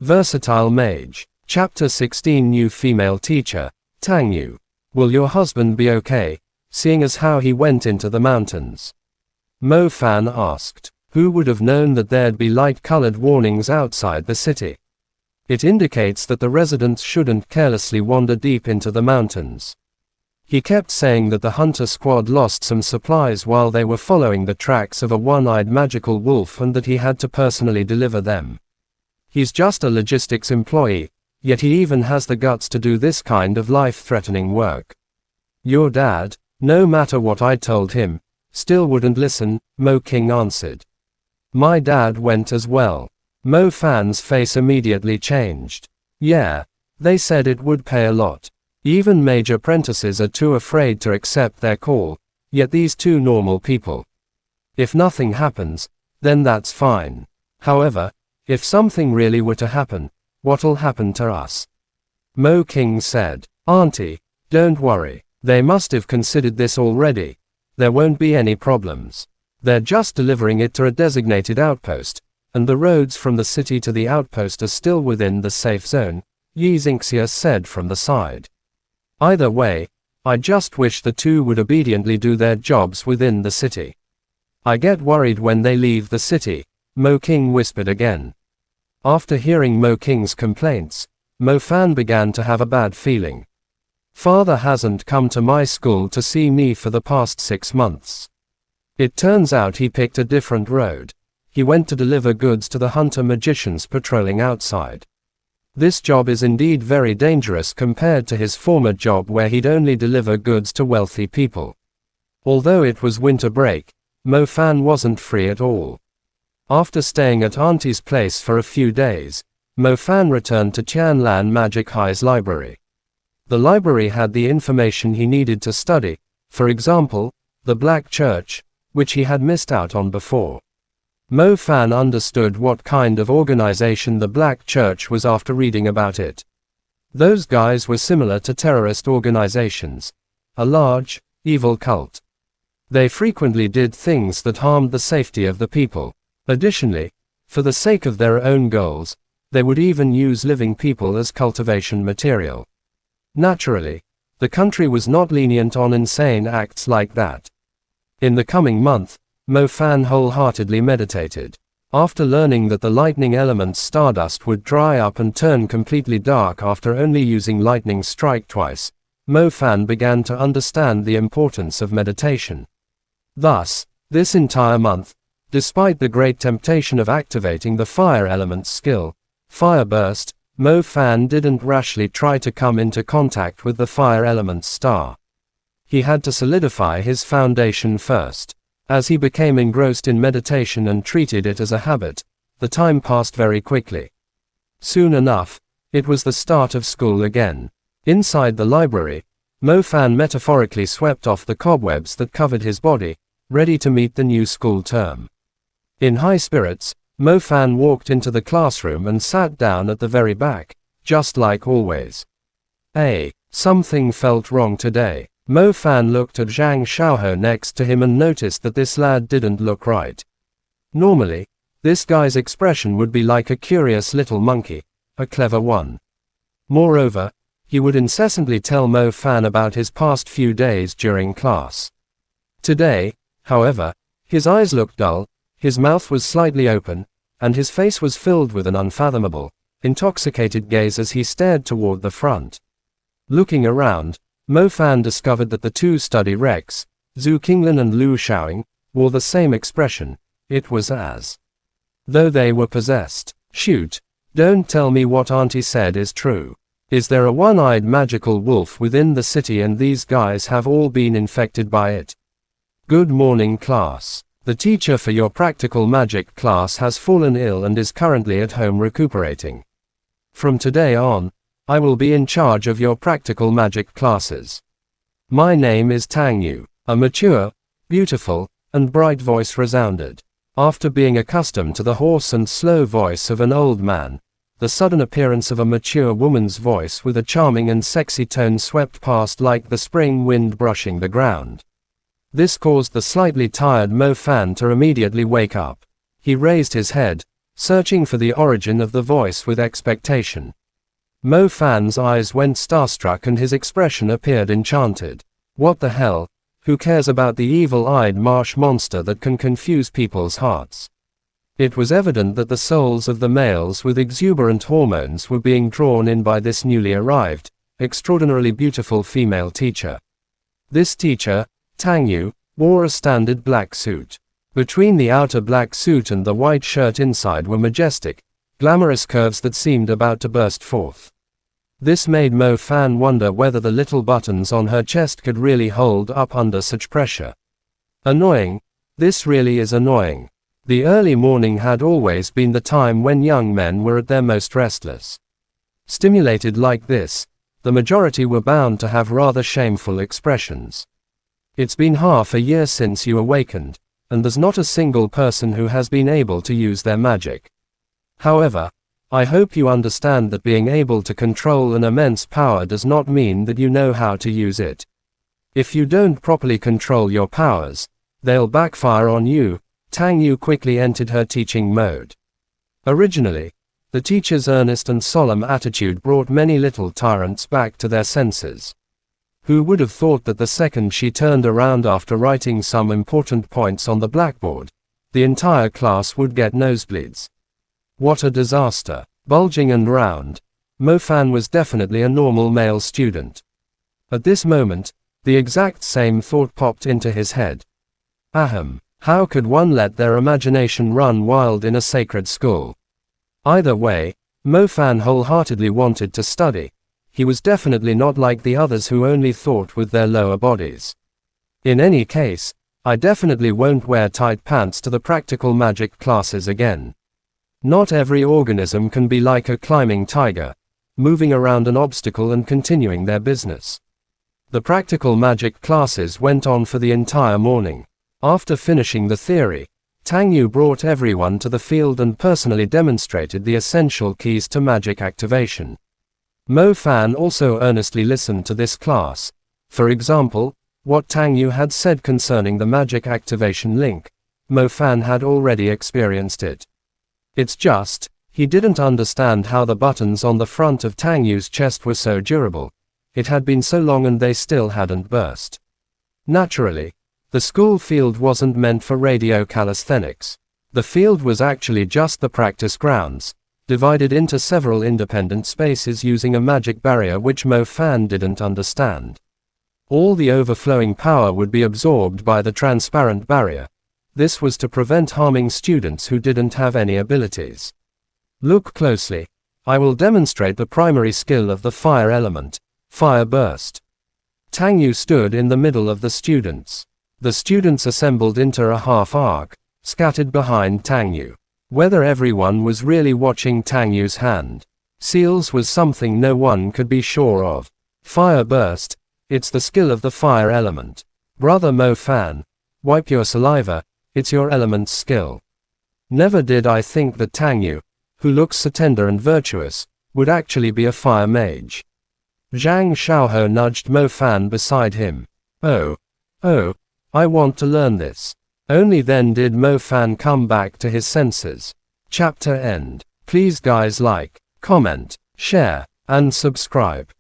Versatile Mage. Chapter 16 New Female Teacher. Tang Yu. Will your husband be okay, seeing as how he went into the mountains? Mo Fan asked. Who would have known that there'd be light-colored warnings outside the city? It indicates that the residents shouldn't carelessly wander deep into the mountains. He kept saying that the hunter squad lost some supplies while they were following the tracks of a one-eyed magical wolf and that he had to personally deliver them. He's just a logistics employee, yet he even has the guts to do this kind of life-threatening work. Your dad, no matter what I told him, still wouldn't listen, Mo King answered. My dad went as well. Mo Fan's face immediately changed. Yeah, they said it would pay a lot. Even mage apprentices are too afraid to accept their call, yet these two normal people. If nothing happens, then that's fine. However, if something really were to happen, what'll happen to us? Mo King said. Auntie, don't worry, they must have considered this already. There won't be any problems. They're just delivering it to a designated outpost, and the roads from the city to the outpost are still within the safe zone, Yi Xingxia said from the side. Either way, I just wish the two would obediently do their jobs within the city. I get worried when they leave the city, Mo King whispered again. After hearing Mo King's complaints, Mo Fan began to have a bad feeling. Father hasn't come to my school to see me for the past 6 months. It turns out he picked a different road. He went to deliver goods to the hunter magicians patrolling outside. This job is indeed very dangerous compared to his former job where he'd only deliver goods to wealthy people. Although it was winter break, Mo Fan wasn't free at all. After staying at Auntie's place for a few days, Mo Fan returned to Tianlan Magic High's library. The library had the information he needed to study, for example, the Black Church, which he had missed out on before. Mo Fan understood what kind of organization the Black Church was after reading about it. Those guys were similar to terrorist organizations, a large, evil cult. They frequently did things that harmed the safety of the people. Additionally, for the sake of their own goals, they would even use living people as cultivation material. Naturally, the country was not lenient on insane acts like that. In the coming month, Mo Fan wholeheartedly meditated. After learning that the lightning element's stardust would dry up and turn completely dark after only using lightning strike twice, Mo Fan began to understand the importance of meditation. Thus, this entire month, despite the great temptation of activating the fire element's skill, Fire Burst, Mo Fan didn't rashly try to come into contact with the fire element's star. He had to solidify his foundation first. As he became engrossed in meditation and treated it as a habit, the time passed very quickly. Soon enough, it was the start of school again. Inside the library, Mo Fan metaphorically swept off the cobwebs that covered his body, ready to meet the new school term. In high spirits, Mo Fan walked into the classroom and sat down at the very back, just like always. Something felt wrong today. Mo Fan looked at Zhang Xiaohe next to him and noticed that this lad didn't look right. Normally, this guy's expression would be like a curious little monkey, a clever one. Moreover, he would incessantly tell Mo Fan about his past few days during class. Today, however, his eyes looked dull, his mouth was slightly open, and his face was filled with an unfathomable, intoxicated gaze as he stared toward the front. Looking around, Mo Fan discovered that the two study Rex, Zhu Qinglin and Lu Shaoying, wore the same expression. It was as though they were possessed. Shoot, don't tell me what Auntie said is true. Is there a one-eyed magical wolf within the city and these guys have all been infected by it? Good morning, class. The teacher for your practical magic class has fallen ill and is currently at home recuperating. From today on, I will be in charge of your practical magic classes. My name is Tang Yu. A mature, beautiful, and bright voice resounded. After being accustomed to the hoarse and slow voice of an old man, the sudden appearance of a mature woman's voice with a charming and sexy tone swept past like the spring wind brushing the ground. This caused the slightly tired Mo Fan to immediately wake up. He raised his head, searching for the origin of the voice with expectation. Mo Fan's eyes went starstruck and his expression appeared enchanted. What the hell? Who cares about the evil-eyed marsh monster that can confuse people's hearts? It was evident that the souls of the males with exuberant hormones were being drawn in by this newly arrived, extraordinarily beautiful female teacher. This teacher, Tang Yu, wore a standard black suit. Between the outer black suit and the white shirt inside were majestic, glamorous curves that seemed about to burst forth. This made Mo Fan wonder whether the little buttons on her chest could really hold up under such pressure. Annoying. This really is annoying. The early morning had always been the time when young men were at their most restless. Stimulated like this, the majority were bound to have rather shameful expressions. It's been half a year since you awakened, and there's not a single person who has been able to use their magic. However, I hope you understand that being able to control an immense power does not mean that you know how to use it. If you don't properly control your powers, they'll backfire on you. Tang Yu quickly entered her teaching mode. Originally, the teacher's earnest and solemn attitude brought many little tyrants back to their senses. Who would have thought that the second she turned around after writing some important points on the blackboard, the entire class would get nosebleeds? What a disaster. Bulging and round, Mo Fan was definitely a normal male student. At this moment, the exact same thought popped into his head. Ahem. How could one let their imagination run wild in a sacred school? Either way, Mo Fan wholeheartedly wanted to study. He was definitely not like the others who only thought with their lower bodies. In any case, I definitely won't wear tight pants to the practical magic classes again. Not every organism can be like a climbing tiger, moving around an obstacle and continuing their business. The practical magic classes went on for the entire morning. After finishing the theory, Tang Yu brought everyone to the field and personally demonstrated the essential keys to magic activation. Mo Fan also earnestly listened to this class. For example, what Tang Yu had said concerning the magic activation link. Mo Fan had already experienced it. It's just, he didn't understand how the buttons on the front of Tang Yu's chest were so durable. It had been so long and they still hadn't burst. Naturally, the school field wasn't meant for radio calisthenics. The field was actually just the practice grounds, divided into several independent spaces using a magic barrier which Mo Fan didn't understand. All the overflowing power would be absorbed by the transparent barrier. This was to prevent harming students who didn't have any abilities. Look closely. I will demonstrate the primary skill of the fire element, fire burst. Tang Yu stood in the middle of the students. The students assembled into a half arc, scattered behind Tang Yu. Whether everyone was really watching Tang Yu's hand seals was something no one could be sure of. Fire burst, it's the skill of the fire element. Brother Mo Fan, wipe your saliva, it's your element's skill. Never did I think that Tang Yu, who looks so tender and virtuous, would actually be a fire mage. Zhang Xiaohe nudged Mo Fan beside him. Oh, I want to learn this. Only then did Mo Fan come back to his senses. Chapter end. Please guys like, comment, share, and subscribe.